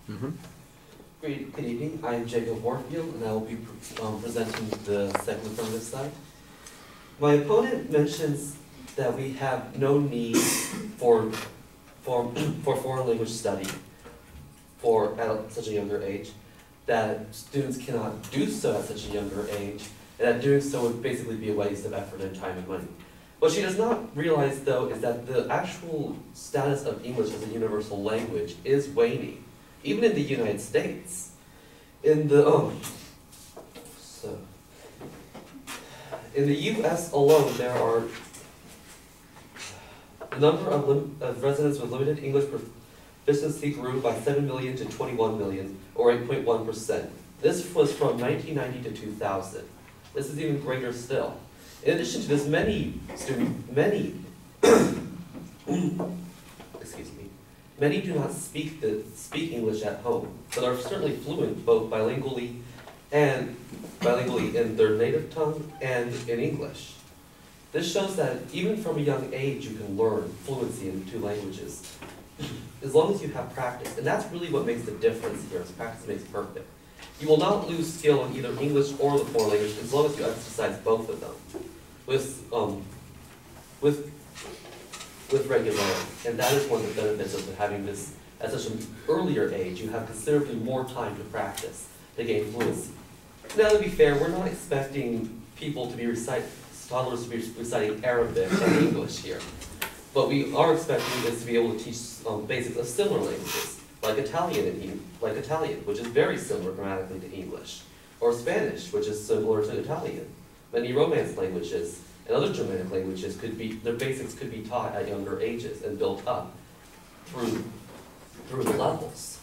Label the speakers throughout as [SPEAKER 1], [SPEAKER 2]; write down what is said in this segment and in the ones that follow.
[SPEAKER 1] Good evening, I'm Jacob Warfield, and I will be presenting the second affirmative side. My opponent mentions that we have no need for foreign language study at such a younger age, that students cannot do so at such a younger age, and that doing so would basically be a waste of effort and time and money. What she does not realize, though, is that the actual status of English as a universal language is waning, even in the United States. In the U.S. alone, there are the number of residents with limited English proficiency grew by 7 million to 21 million, or 8.1%. This was from 1990 to 2000. This is even greater still. In addition to this, many do not speak English at home, but are certainly fluent both bilingually in their native tongue and in English. This shows that even from a young age you can learn fluency in two languages, as long as you have practice. And that's really what makes the difference here, is practice makes perfect. You will not lose skill in either English or the foreign language as long as you exercise both of them with regularity. And that is one of the benefits of having this at such an earlier age. You have considerably more time to practice to gain fluency. Now, to be fair, we're not expecting people to be toddlers to be reciting Arabic and English here. What we are expecting is to be able to teach basics of similar languages, like Italian, which is very similar grammatically to English, or Spanish, which is similar to Italian. Many Romance languages and other Germanic languages their basics could be taught at younger ages and built up through the levels.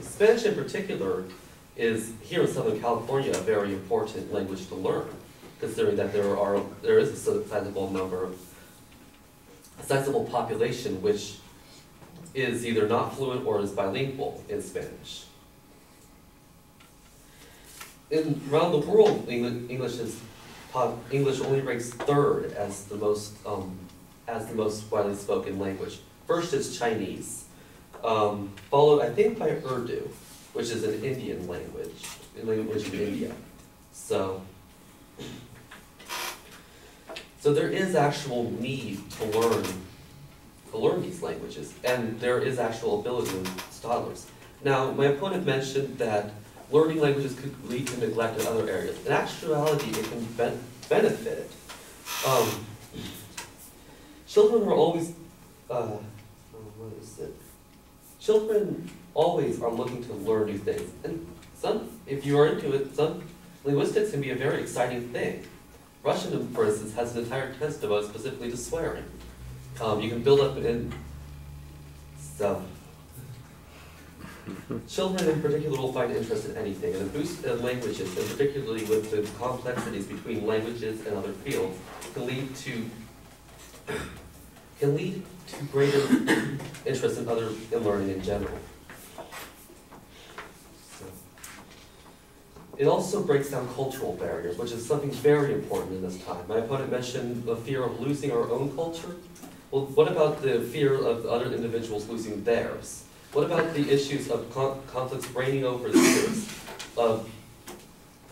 [SPEAKER 1] Spanish in particular is, here in Southern California, a very important language to learn, considering that there is a sizable population which is either not fluent or is bilingual in Spanish. Around the world, English only ranks third as the most widely spoken language. First is Chinese, followed I think by Urdu, which is an Indian language in India. So there is actual need to learn these languages, and there is actual ability in toddlers. Now, my opponent mentioned that learning languages could lead to neglect in other areas. In actuality, it can benefit it. Children are always, Children always are looking to learn new things. And if you are into it, linguistics can be a very exciting thing. Russian, for instance, has an entire test devoted specifically to swearing. You can build up in stuff. Children in particular will find interest in anything, and a boost in languages, and particularly with the complexities between languages and other fields, can lead to greater interest in learning in general. It also breaks down cultural barriers, which is something very important in this time. My opponent mentioned the fear of losing our own culture. Well, what about the fear of other individuals losing theirs? What about the issues of conflicts reigning over the years, of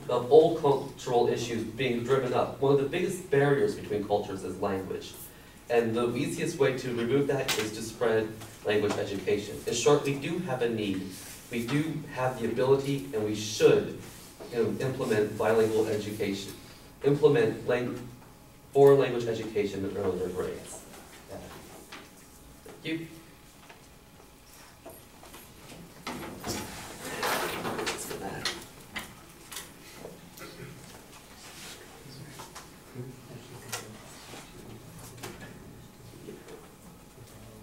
[SPEAKER 1] old cultural issues being driven up? One of the biggest barriers between cultures is language. And the easiest way to remove that is to spread language education. In short, we do have a need. We do have the ability, and we should implement bilingual education, implement foreign language education in earlier grades. Thank you.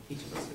[SPEAKER 1] Each of us.